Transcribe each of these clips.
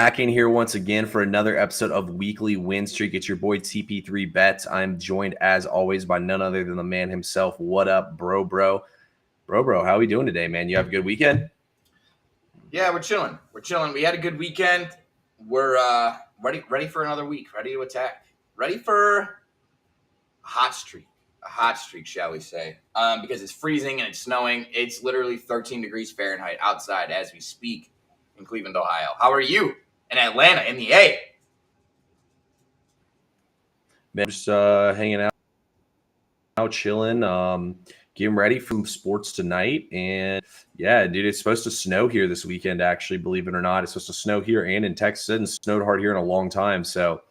back in here once again for another episode of Weekly Win Streak. It's your boy TP3 Bets. I'm joined as always by none other than the man himself. What up, bro? How are we doing today, man? You have a good weekend? Yeah, we're chilling. We had a good weekend. We're ready for another week. Ready to attack. Ready for a hot streak, shall we say? Because it's freezing and it's snowing. It's literally 13 degrees Fahrenheit outside as we speak in Cleveland, Ohio. How are you in Atlanta, in the A? Man, just hanging out, chilling, getting ready for sports tonight. And yeah, dude, it's supposed to snow here this weekend, actually, believe it or not. It's supposed to snow here and in Texas, and snowed hard here in a long time. So,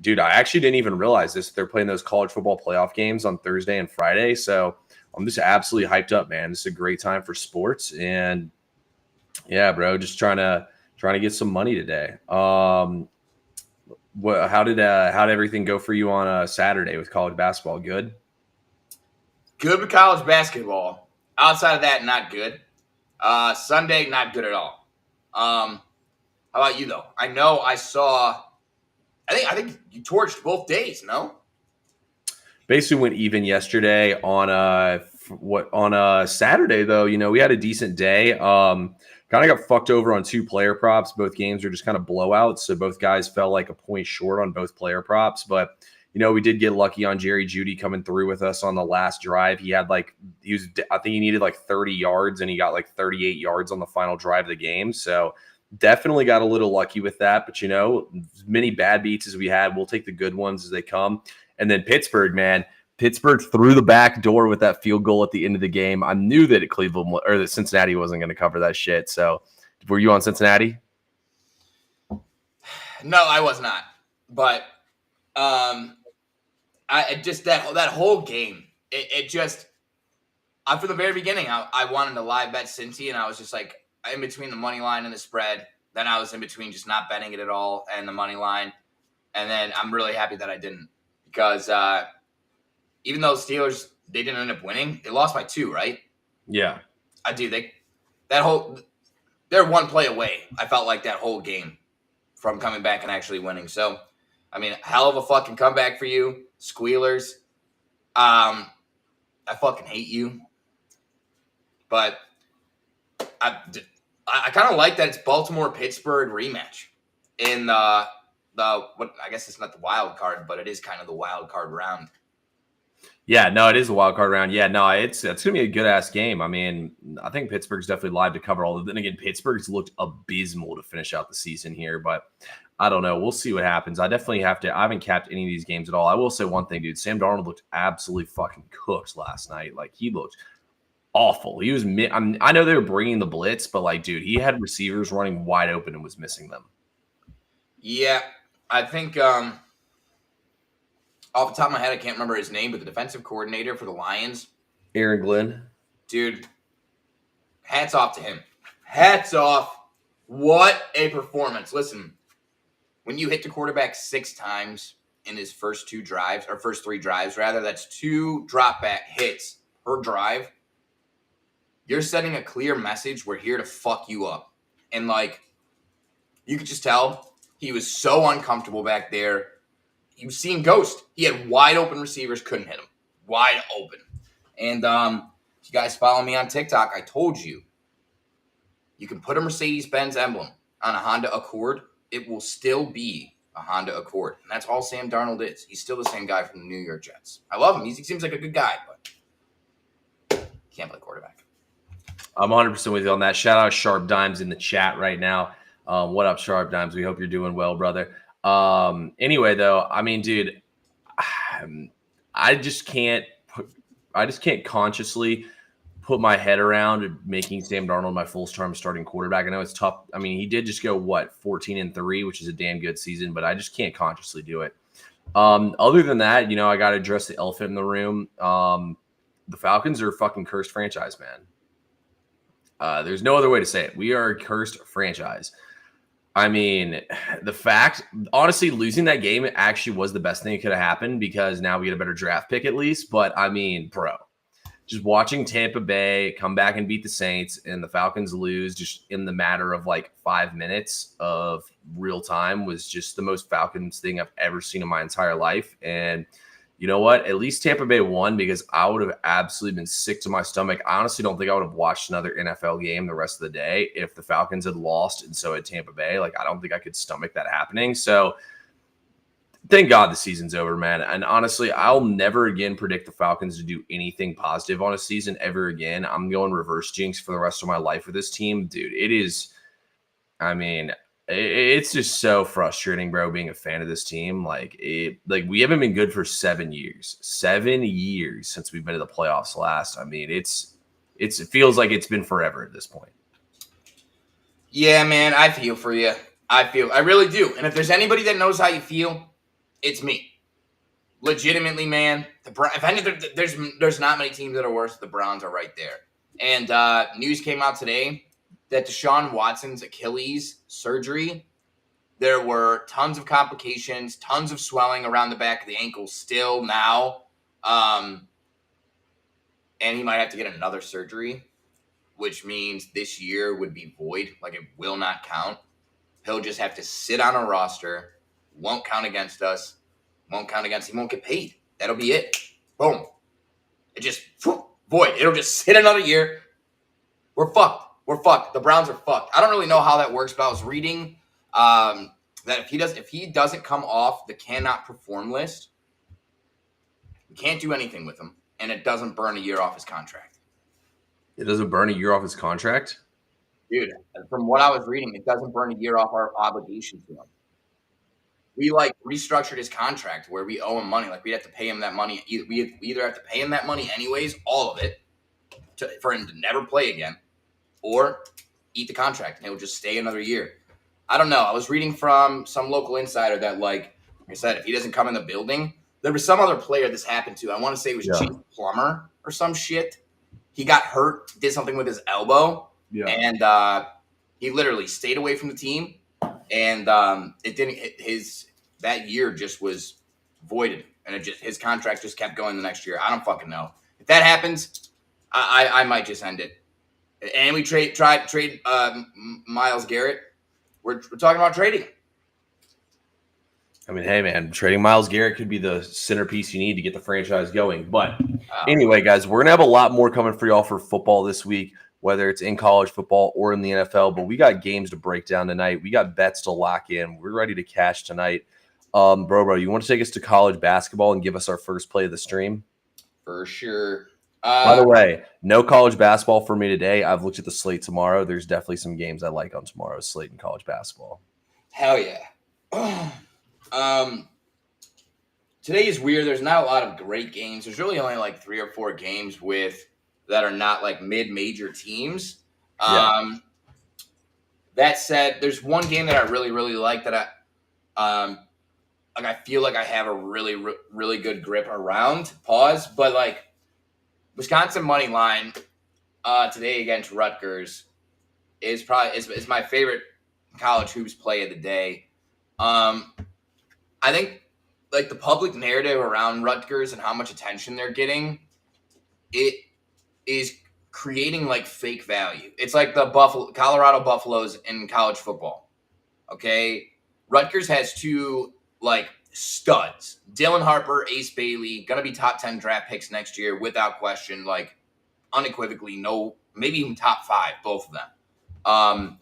dude, I actually didn't even realize this. They're playing those college football playoff games on Thursday and Friday. So I'm just absolutely hyped up, man. This is a great time for sports. And yeah, bro, just trying to get some money today. How did everything go for you on a Saturday with college basketball? Good with college basketball. Outside of that, not good. Sunday, not good at all. How about you though? I know I saw. I think you torched both days. No. Basically went even yesterday on a Saturday though. You know, we had a decent day. Kind of got fucked over on two player props. Both games were just kind of blowouts. So both guys fell like a point short on both player props. But, you know, we did get lucky on Jerry Jeudy coming through with us on the last drive. I think he needed like 30 yards and he got like 38 yards on the final drive of the game. So definitely got a little lucky with that. But, you know, as many bad beats as we had, we'll take the good ones as they come. And then Pittsburgh, man. Pittsburgh through the back door with that field goal at the end of the game. I knew that that Cincinnati wasn't going to cover that shit. So, were you on Cincinnati? No, I was not. But I just that whole game. From the very beginning, I wanted to live bet Cincy, and I was just like in between the money line and the spread. Then I was in between just not betting it at all and the money line. And then I'm really happy that I didn't because. Even though Steelers, they didn't end up winning, they lost by 2, right? Yeah. They're one play away. I felt like that whole game from coming back and actually winning. So, I mean, hell of a fucking comeback for you, Squealers. I fucking hate you. But I kind of like that it's Baltimore-Pittsburgh rematch in I guess it's not the wild card, but it is kind of the wild card round. Yeah, no, it is a wild card round. Yeah, no, it's going to be a good-ass game. I mean, I think Pittsburgh's definitely live to cover all of it. Then again, Pittsburgh's looked abysmal to finish out the season here, but I don't know. We'll see what happens. I haven't capped any of these games at all. I will say one thing, dude. Sam Darnold looked absolutely fucking cooked last night. Like, he looked awful. He was I know they were bringing the blitz, but, like, dude, he had receivers running wide open and was missing them. Yeah, I think off the top of my head, I can't remember his name, but the defensive coordinator for the Lions. Aaron Glenn. Dude, hats off to him. Hats off. What a performance. Listen, when you hit the quarterback 6 times in his first 3 drives, that's 2 drop back hits per drive. You're sending a clear message, we're here to fuck you up. And, like, you could just tell he was so uncomfortable back there. He was seeing ghost. He had wide open receivers, couldn't hit him. Wide open. And if you guys follow me on TikTok, I told you, you can put a Mercedes-Benz emblem on a Honda Accord. It will still be a Honda Accord. And that's all Sam Darnold is. He's still the same guy from the New York Jets. I love him. He seems like a good guy, but can't play quarterback. I'm 100% with you on that. Shout out Sharp Dimes in the chat right now. What up, Sharp Dimes? We hope you're doing well, brother. Anyway, though, I mean, dude, I just can't consciously put my head around making Sam Darnold my full-time starting quarterback. I know it's tough. I mean, he did just go 14-3, which is a damn good season, but I just can't consciously do it. Other than that, you know, I got to address the elephant in the room. The Falcons are a fucking cursed franchise, man. There's no other way to say it. We are a cursed franchise. I mean, honestly, losing that game actually was the best thing that could have happened because now we get a better draft pick at least. But, I mean, bro, just watching Tampa Bay come back and beat the Saints and the Falcons lose just in the matter of like 5 minutes of real time was just the most Falcons thing I've ever seen in my entire life. And you know what? At least Tampa Bay won because I would have absolutely been sick to my stomach. I honestly don't think I would have watched another NFL game the rest of the day if the Falcons had lost and so had Tampa Bay. Like, I don't think I could stomach that happening. So thank God the season's over, man. And honestly, I'll never again predict the Falcons to do anything positive on a season ever again. I'm going reverse jinx for the rest of my life with this team. Dude, it is, I mean, it's just so frustrating, bro, being a fan of this team. Like we haven't been good for 7 years. 7 years since we've been to the playoffs last. I mean, it feels like it's been forever at this point. Yeah, man, I feel for you. I really do. And if there's anybody that knows how you feel, it's me. Legitimately, man. There's not many teams that are worse. The Browns are right there. And news came out today that Deshaun Watson's Achilles surgery, there were tons of complications, tons of swelling around the back of the ankle still now. And he might have to get another surgery, which means this year would be void. Like, it will not count. He'll just have to sit on a roster. Won't count against us. Won't count against. He won't get paid. That'll be it. Boom. It just void. It'll just sit another year. We're fucked. We're fucked. The Browns are fucked. I don't really know how that works, but I was reading that if he doesn't come off the cannot perform list, we can't do anything with him, and it doesn't burn a year off his contract. It doesn't burn a year off his contract? Dude, from what I was reading, it doesn't burn a year off our obligation to him. We restructured his contract where we owe him money. Like, we'd have to pay him that money. We either have to pay him that money anyways, all of it, for him to never play again, or eat the contract and he'll just stay another year. I don't know. I was reading from some local insider that, like I said, if he doesn't come in the building, there was some other player this happened to. I want to say it was Chase Plummer or some shit. He got hurt, did something with his elbow, and he literally stayed away from the team. And it didn't. That year just was voided, and his contract just kept going the next year. I don't fucking know. If that happens, I might just end it. And we trade Myles Garrett. We're talking about trading him. I mean, hey, man, trading Myles Garrett could be the centerpiece you need to get the franchise going. But anyway, guys, we're going to have a lot more coming for y'all for football this week, whether it's in college football or in the NFL. But we got games to break down tonight. We got bets to lock in. We're ready to cash tonight. Bro, you want to take us to college basketball and give us our first play of the stream? For sure. By the way, no college basketball for me today. I've looked at the slate tomorrow. There's definitely some games I like on tomorrow's slate in college basketball. Hell yeah. Today is weird. There's not a lot of great games. There's really only like 3 or 4 games that are not like mid-major teams. That said, there's one game that I really, really like that I feel like I have a really, really good grip around. But like Wisconsin money line today against Rutgers is my favorite college hoops play of the day. I think like the public narrative around Rutgers and how much attention they're getting, it is creating like fake value. It's like the Colorado Buffaloes in college football. Okay, Rutgers has 2 like studs: Dylan Harper, Ace Bailey, gonna be top 10 draft picks next year without question, like unequivocally, no, maybe even top 5, both of them.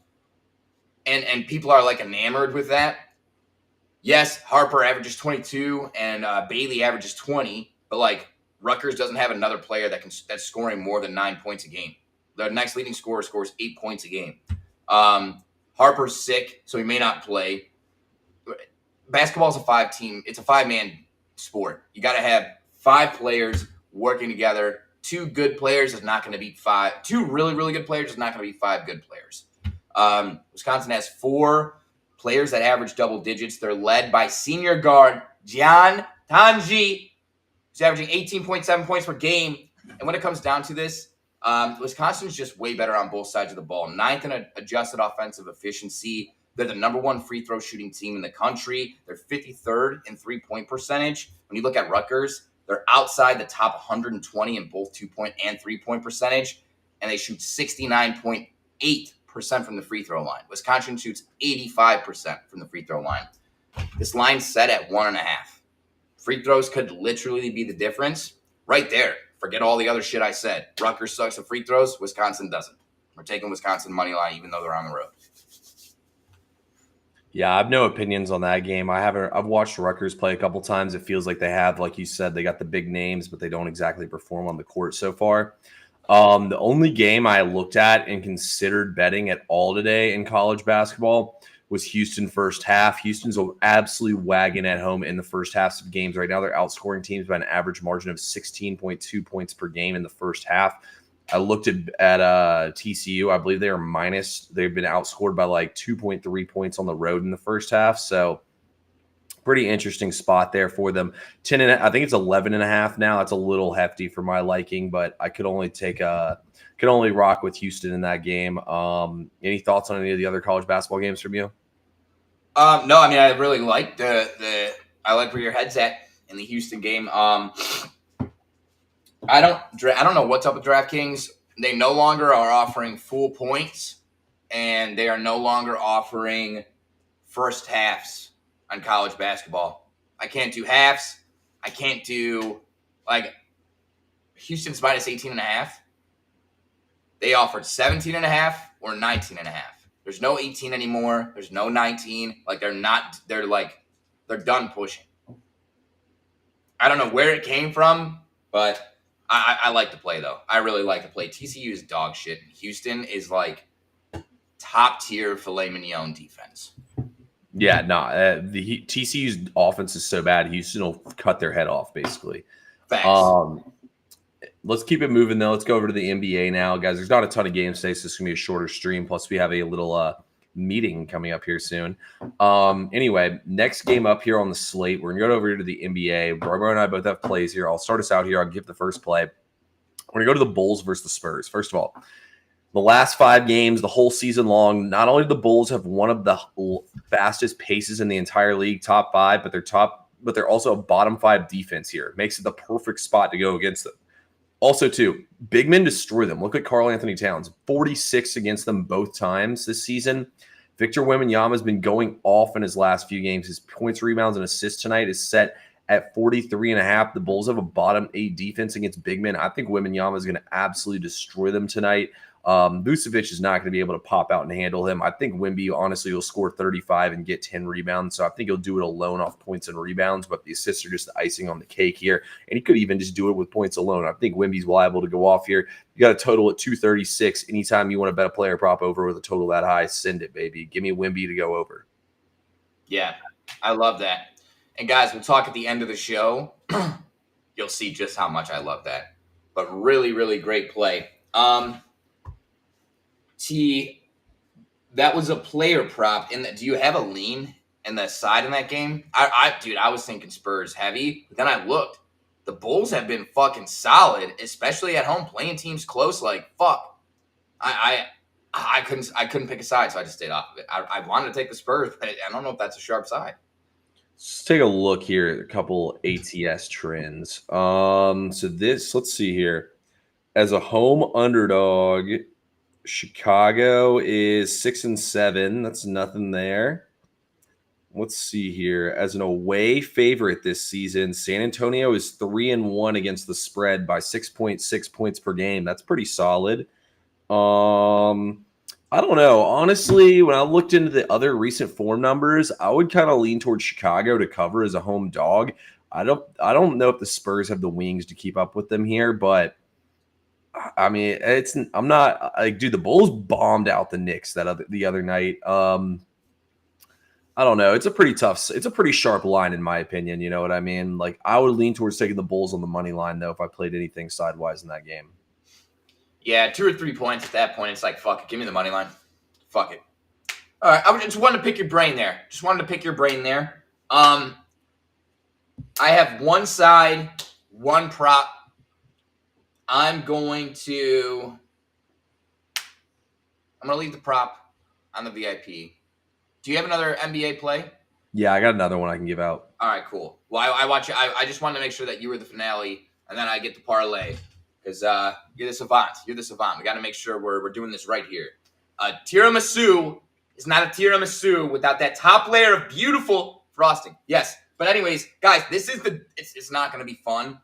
And people are like enamored with that. Yes, Harper averages 22 and Bailey averages 20, but like Rutgers doesn't have another player that's scoring more than 9 points a game. The next leading scorer scores 8 points a game. Harper's sick, so he may not play. Basketball's a 5-team. It's a 5-man sport. You got to have 5 players working together. 2 good players is not going to beat 5. 2 really, really good players is not going to beat 5 good players. Wisconsin has 4 players that average double digits. They're led by senior guard Gian Tanji, who's averaging 18.7 points per game. And when it comes down to this, Wisconsin's just way better on both sides of the ball. 9th in adjusted offensive efficiency. They're the number 1 free throw shooting team in the country. They're 53rd in 3-point percentage. When you look at Rutgers, They're outside the top 120 in both 2-point and 3-point percentage, and they shoot 69.8% from the free throw line. Wisconsin shoots 85% from the free throw line. This line's set at 1.5. Free throws could literally be the difference. Right there. Forget all the other shit I said. Rutgers sucks at free throws. Wisconsin doesn't. We're taking Wisconsin money line even though they're on the road. Yeah, I have no opinions on that game. I've watched Rutgers play a couple times. It feels like they have, like you said, they got the big names, but they don't exactly perform on the court so far. The only game I looked at and considered betting at all today in college basketball was Houston first half. Houston's an absolute wagon at home in the first halves of games. Right now, they're outscoring teams by an average margin of 16.2 points per game in the first half. I looked at TCU. I believe they've been outscored by like 2.3 points on the road in the first half. So pretty interesting spot there for them. I think it's 11.5 now. That's a little hefty for my liking, but I could only rock with Houston in that game. Any thoughts on any of the other college basketball games from you? No, I mean, I really like I like where your head's at in the Houston game. I don't know what's up with DraftKings. They no longer are offering full points, and they are no longer offering first halves on college basketball. I can't do halves. I can't do Houston's minus 18.5. They offered 17.5 or 19.5. There's no 18 anymore. There's no 19. They're done pushing. I don't know where it came from, but I like to play, though. I really like to play. TCU is dog shit. Houston is like top tier filet mignon defense. Yeah, no. The TCU's offense is so bad, Houston will cut their head off, basically. Facts. Let's keep it moving, though. Let's go over to the NBA now. Guys, there's not a ton of games today, so this is going to be a shorter stream. Plus, we have a little meeting coming up here soon. Anyway, next game up here on the slate, we're going to go over to the NBA. Barbara and I both have plays here. I'll start us out here. I'll give the first play. We're going to go to the Bulls versus the Spurs. First of all, the last 5 games, the whole season long, not only do the Bulls have one of the fastest paces in the entire league, top 5, but they're also a bottom 5 defense here. It makes it the perfect spot to go against them. Also, too, big men destroy them. Look at Karl Anthony Towns, 46 against them both times this season. Victor Wembanyama has been going off in his last few games. His points, rebounds, and assists tonight is set at 43.5. The Bulls have a bottom 8 defense against big men. I think Wembanyama is going to absolutely destroy them tonight. Vucevic is not going to be able to pop out and handle him. I think Wemby, honestly, will score 35 and get 10 rebounds. So I think he'll do it alone off points and rebounds, but the assists are just the icing on the cake here. And he could even just do it with points alone. I think Wemby's liable to go off here. You got a total at 236. Anytime you want to bet a player prop over with a total that high, send it, baby. Give me Wemby to go over. Yeah, I love that. And guys, we'll talk at the end of the show. You'll see just how much I love that. But really, really great play. That was a player prop. Do you have a lean in the side in that game? I was thinking Spurs heavy, but then I looked. The Bulls have been fucking solid, especially at home, playing teams close. Like fuck, I couldn't pick a side, so I just stayed off of it. I wanted to take the Spurs, but I don't know if that's a sharp side. Let's take a look here at a couple ATS trends. Let's see here. As a home underdog, Chicago is 6-7. That's nothing there. Let's see here. As an away favorite this season, San Antonio is 3-1 against the spread by 6.6 points per game. That's pretty solid. I don't know. Honestly, when I looked into the other recent form numbers, I would kind of lean towards Chicago to cover as a home dog. I don't know if the Spurs have the wings to keep up with them here, but I mean, I'm not like, dude, the Bulls bombed out the Knicks the other night. I don't know. It's a pretty sharp line in my opinion. You know what I mean? Like, I would lean towards taking the Bulls on the money line though if I played anything sidewise in that game. Yeah, 2 or 3 points at that point. It's like, fuck it. Give me the money line. Fuck it. All right. I just wanted to pick your brain there. I have one side, one prop. I'm going to leave the prop on the VIP. Do you have another NBA play? Yeah, I got another one I can give out. All right, cool. Well, I watch. I just wanted to make sure that you were the finale, and then I get the parlay because you're the savant. You're the savant. We got to make sure we're doing this right here. Tiramisu is not a tiramisu without that top layer of beautiful frosting. Yes, but anyways, guys, this is it's not going to be fun.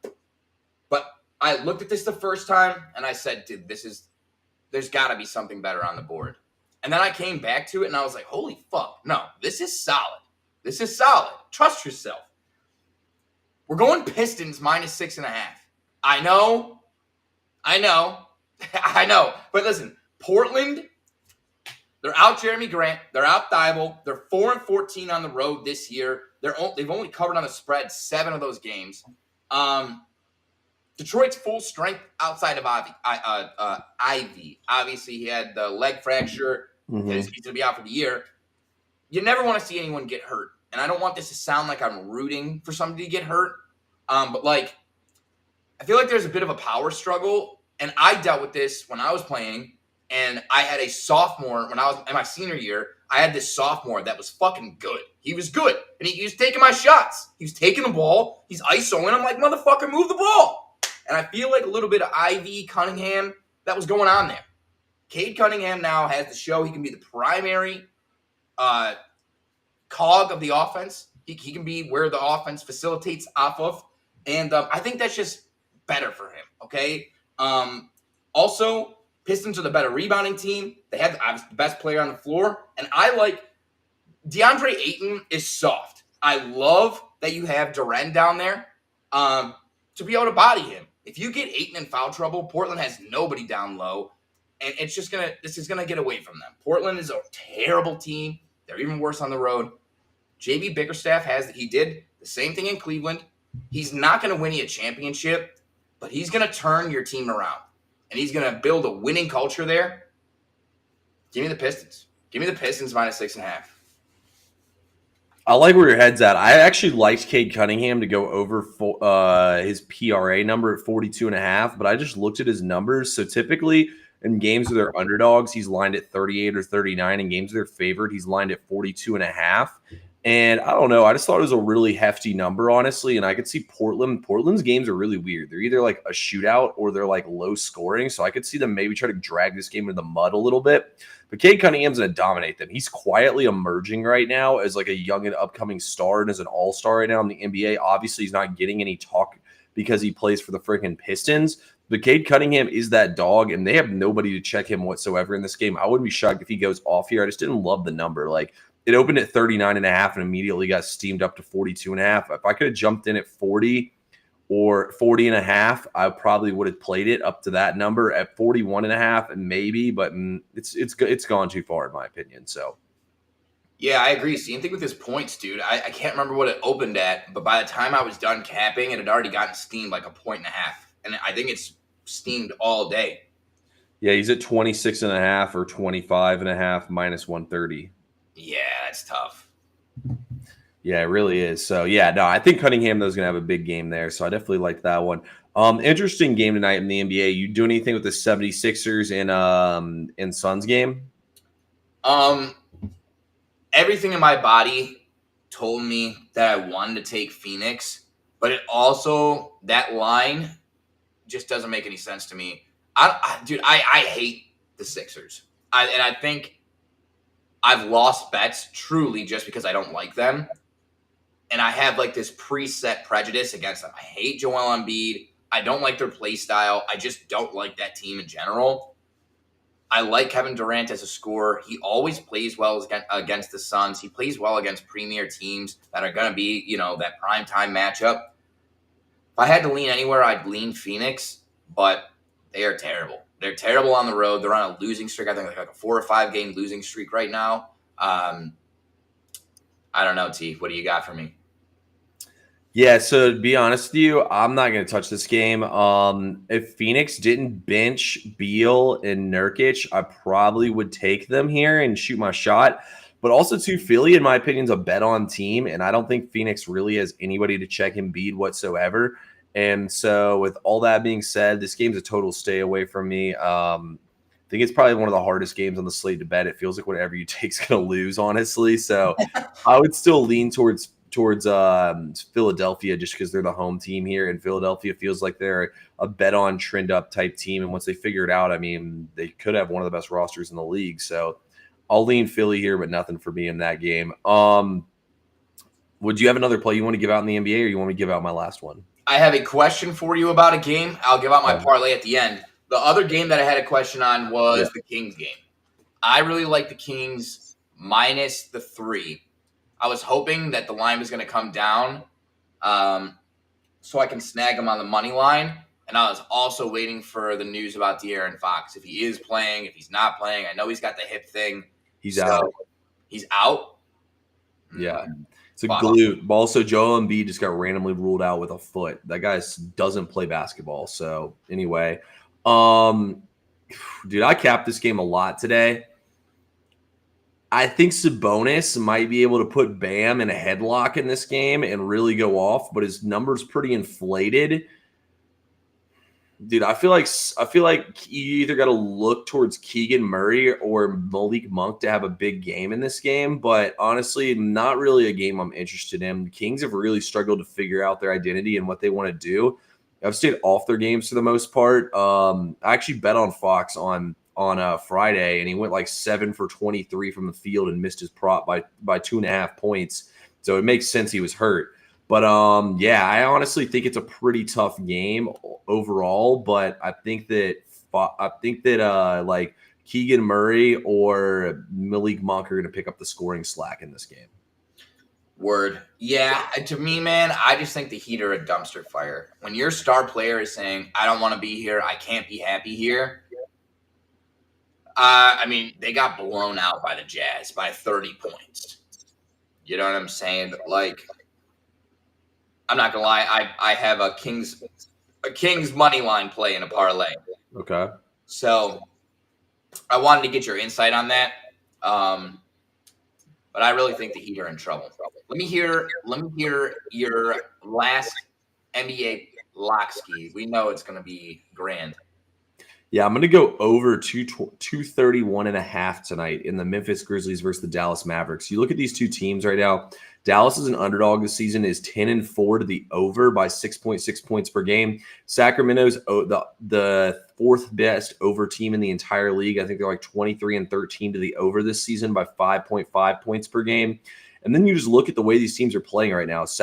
But I looked at this the first time and I said, dude, there's got to be something better on the board. And then I came back to it and I was like, holy fuck, no, this is solid. This is solid. Trust yourself. We're going Pistons -6.5. I know. I know. But listen, Portland, they're out Jeremy Grant. They're out Thibault. They're 4-14 on the road this year. They've only covered on the spread 7 of those games. Detroit's full strength outside of Ivy. Obviously, he had the leg fracture. Mm-hmm. He's going to be out for the year. You never want to see anyone get hurt. And I don't want this to sound like I'm rooting for somebody to get hurt. But, like, I feel like there's a bit of a power struggle. And I dealt with this when I was playing. And I had a sophomore, when I was in my senior year, I had this sophomore that was fucking good. He was good. And he was taking my shots. He was taking the ball. He's ISOing. I'm like, motherfucker, move the ball. And I feel like a little bit of Ivy Cunningham that was going on there. Cade Cunningham now has the show. He can be the primary cog of the offense. He can be where the offense facilitates off of. And I think that's just better for him, okay? Also, Pistons are the better rebounding team. They have the best player on the floor. And I like DeAndre Ayton is soft. I love that you have Duren down there to be able to body him. If you get Ayton in foul trouble, Portland has nobody down low. And this is going to get away from them. Portland is a terrible team. They're even worse on the road. JB Bickerstaff he did the same thing in Cleveland. He's not going to win you a championship, but he's going to turn your team around. And he's going to build a winning culture there. Give me the Pistons. Give me the Pistons -6.5. I like where your head's at. I actually liked Cade Cunningham to go over his PRA number at 42.5, but I just looked at his numbers. So typically in games where they're underdogs, he's lined at 38 or 39. In games they're favored, he's lined at 42.5. And I don't know. I just thought it was a really hefty number, honestly. And I could see Portland's games are really weird. They're either like a shootout or they're like low scoring. So I could see them maybe try to drag this game into the mud a little bit. But Cade Cunningham's going to dominate them. He's quietly emerging right now as like a young and upcoming star and as an all-star right now in the NBA. Obviously, he's not getting any talk because he plays for the freaking Pistons. But Cade Cunningham is that dog, and they have nobody to check him whatsoever in this game. I wouldn't be shocked if he goes off here. I just didn't love the number. Like, it opened at 39.5 and immediately got steamed up to 42.5. If I could have jumped in at 40 or 40.5, I probably would have played it up to that number at 41.5 and maybe, but it's gone too far in my opinion. So, yeah, I agree. Same thing with his points, dude. I can't remember what it opened at, but by the time I was done capping, it had already gotten steamed like 1.5, and I think it's steamed all day. Yeah, he's at 26.5 or 25.5 -130. Yeah, that's tough. Yeah, it really is. So, yeah, no, I think Cunningham, though, is going to have a big game there. So, I definitely like that one. Interesting game tonight in the NBA. You do anything with the 76ers in Suns game? Everything in my body told me that I wanted to take Phoenix, but it also, that line just doesn't make any sense to me. I hate the Sixers. I think I've lost bets truly just because I don't like them. And I have like this preset prejudice against them. I hate Joel Embiid. I don't like their play style. I just don't like that team in general. I like Kevin Durant as a scorer. He always plays well against the Suns. He plays well against premier teams that are going to be, that primetime matchup. If I had to lean anywhere, I'd lean Phoenix, but they are terrible. They're terrible on the road. They're on a losing streak. I think like a 4 or 5 game losing streak right now. I don't know, T. What do you got for me? Yeah, so to be honest with you, I'm not going to touch this game. If Phoenix didn't bench Beal and Nurkic, I probably would take them here and shoot my shot. But also, too, Philly, in my opinion, is a bet-on team, and I don't think Phoenix really has anybody to check Embiid whatsoever. And so with all that being said, this game's a total stay away from me. think it's probably one of the hardest games on the slate to bet. It feels like whatever you take's going to lose, honestly. So I would still lean towards Philadelphia just because they're the home team here, and Philadelphia feels like they're a bet on trend up type team. And once they figure it out, I mean, they could have one of the best rosters in the league. So I'll lean Philly here, but nothing for me in that game. Would you have another play you want to give out in the NBA, or you want me to give out my last one? I have a question for you about a game. I'll give out my parlay at the end. The other game that I had a question on was the Kings game. I really like the Kings minus the 3. I was hoping that the line was going to come down so I can snag them on the money line. And I was also waiting for the news about De'Aaron Fox. If he is playing, if he's not playing. I know he's got the hip thing. He's out. He's out? Yeah. It's a glute. Also, Joel Embiid just got randomly ruled out with a foot. That guy doesn't play basketball. So anyway, dude, I capped this game a lot today. I think Sabonis might be able to put Bam in a headlock in this game and really go off, but his number's pretty inflated. Dude, I feel like you either got to look towards Keegan Murray or Malik Monk to have a big game in this game. But honestly, not really a game I'm interested in. The Kings have really struggled to figure out their identity and what they want to do. I've stayed off their games for the most part. I actually bet on Fox on Friday, and he went like 7 for 23 from the field and missed his prop by 2.5 points. So it makes sense he was hurt. But yeah, I honestly think it's a pretty tough game overall. But I think that like Keegan Murray or Malik Monk are going to pick up the scoring slack in this game. Word. Yeah, to me, man, I just think the Heat are a dumpster fire. When your star player is saying, "I don't want to be here. I can't be happy here." I mean, they got blown out by the Jazz by 30 points. You know what I'm saying? Like, I'm not gonna lie, I have a Kings money line play in a parlay. Okay. So I wanted to get your insight on that. But I really think the Heat are in trouble. Let me hear your last NBA lock ski. We know it's gonna be grand. Yeah, I'm going to go over 231.5 tonight in the Memphis Grizzlies versus the Dallas Mavericks. You look at these two teams right now. Dallas is an underdog this season, is 10-4 to the over by 6.6 points per game. Sacramento's the fourth best over team in the entire league. I think they're like 23-13 to the over this season by 5.5 points per game. And then you just look at the way these teams are playing right now. Memphis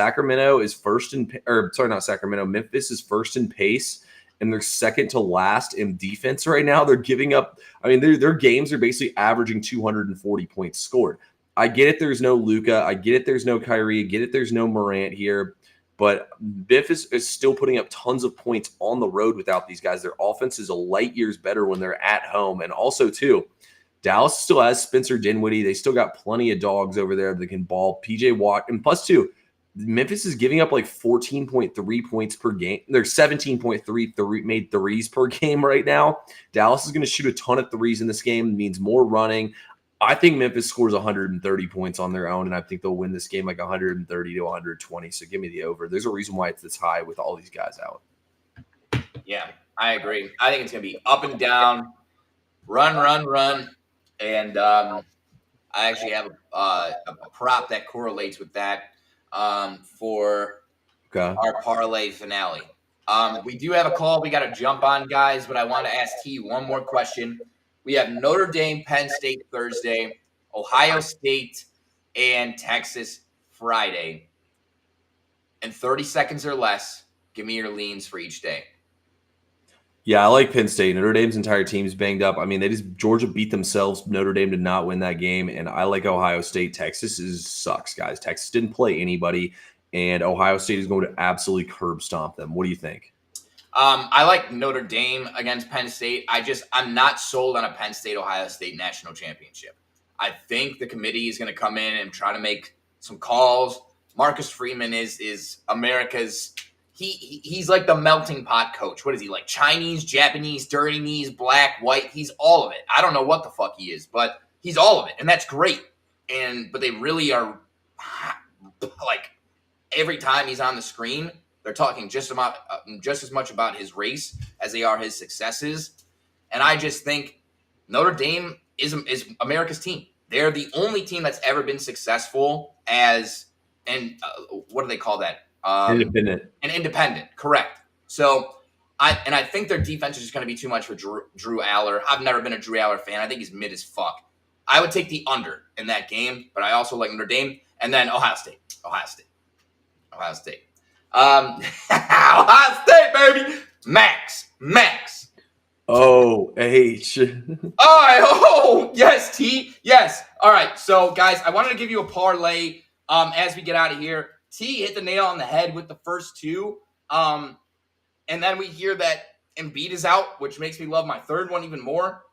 is first in pace, and they're second to last in defense right now. They're giving up. I mean, their games are basically averaging 240 points scored. I get it. There's no Luka. I get it. There's no Kyrie. I get it. There's no Morant here. But Memphis is still putting up tons of points on the road without these guys. Their offense is a light years better when they're at home. And also, too, Dallas still has Spencer Dinwiddie. They still got plenty of dogs over there that can ball. PJ Watt. And plus, too, Memphis is giving up like 14.3 points per game. They're 17.3 made threes per game right now. Dallas is going to shoot a ton of threes in this game. It means more running. I think Memphis scores 130 points on their own, and I think they'll win this game like 130 to 120. So give me the over. There's a reason why it's this high with all these guys out. Yeah, I agree. I think it's going to be up and down, run. And I actually have a prop that correlates with that for our parlay finale. We do have a call we got to jump on, guys, but I want to ask T one more question. We have Notre Dame, Penn State Thursday, Ohio State, and Texas Friday. In 30 seconds or less, give me your leans for each day. Yeah, I like Penn State. Notre Dame's entire team's banged up. I mean, Georgia beat themselves. Notre Dame did not win that game, and I like Ohio State. Texas sucks, guys. Texas didn't play anybody, and Ohio State is going to absolutely curb stomp them. What do you think? I like Notre Dame against Penn State. I'm not sold on a Penn State-Ohio State national championship. I think the committee is going to come in and try to make some calls. Marcus Freeman is America's – he's like the melting pot coach. What is he, like Chinese, Japanese, dirty knees, black, white? He's all of it. I don't know what the fuck he is, but he's all of it, and that's great. But they really are like every time he's on the screen – they're talking just as much about his race as they are his successes. And I just think Notre Dame is America's team. They're the only team that's ever been successful as what do they call that? Independent. An independent, correct. So I think their defense is just going to be too much for Drew Aller. I've never been a Drew Aller fan. I think he's mid as fuck. I would take the under in that game, but I also like Notre Dame. And then Ohio State. Ohio State, baby. Max. H. Oh, yes, T. Yes. All right. So, guys, I wanted to give you a parlay as we get out of here. T hit the nail on the head with the first two. And then we hear that Embiid is out, which makes me love my third one even more.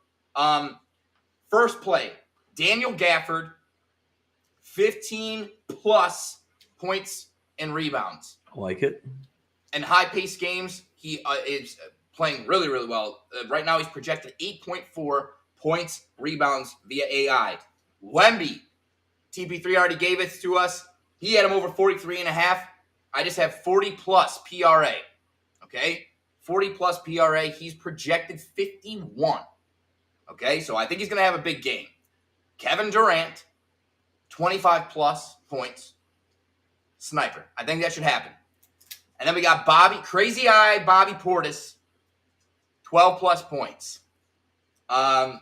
First play, Daniel Gafford, 15-plus points and rebounds. I like it. In high-paced games, he is playing really, really well. Right now, he's projected 8.4 points, rebounds via AI. Wemby, TP3 already gave it to us. He had him over 43.5. I just have 40-plus PRA. Okay? 40-plus PRA. He's projected 51. Okay? So I think he's going to have a big game. Kevin Durant, 25-plus points. Sniper. I think that should happen. And then we got Crazy Bobby Portis, 12-plus points. I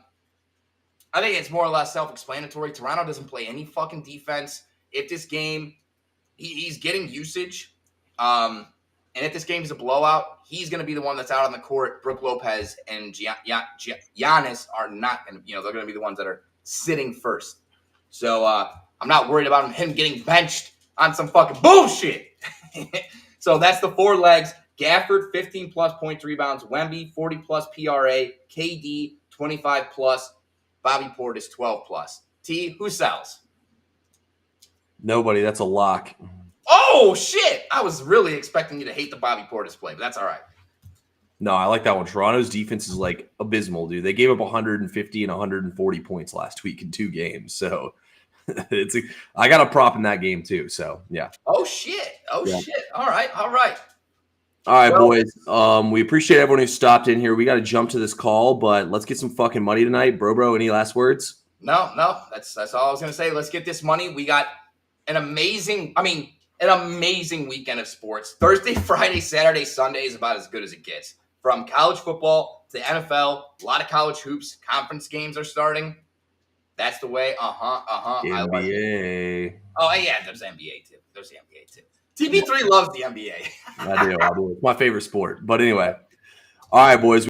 think it's more or less self-explanatory. Toronto doesn't play any fucking defense. If this game, he's getting usage. And if this game is a blowout, he's going to be the one that's out on the court. Brook Lopez and Giannis are not going to, they're going to be the ones that are sitting first. So I'm not worried about him getting benched on some fucking bullshit. So that's the four legs. Gafford, 15-plus points, rebounds. Wemby, 40-plus PRA. KD, 25-plus. Bobby Portis, 12-plus. T, who sells? Nobody. That's a lock. Oh, shit. I was really expecting you to hate the Bobby Portis play, but that's all right. No, I like that one. Toronto's defense is like abysmal, dude. They gave up 150 and 140 points last week in 2 games. So I got a prop in that game too. So yeah. Oh shit. Shit. All right. All right, boys. We appreciate everyone who stopped in here. We got to jump to this call, but let's get some fucking money tonight. Bro, any last words? No. That's all I was gonna say. Let's get this money. We got an amazing weekend of sports. Thursday, Friday, Saturday, Sunday is about as good as it gets. From college football to NFL, a lot of college hoops. Conference games are starting. That's the way. NBA. Oh, yeah, there's NBA too. TB3 loves the NBA. I do. It's my favorite sport. But anyway. All right, boys.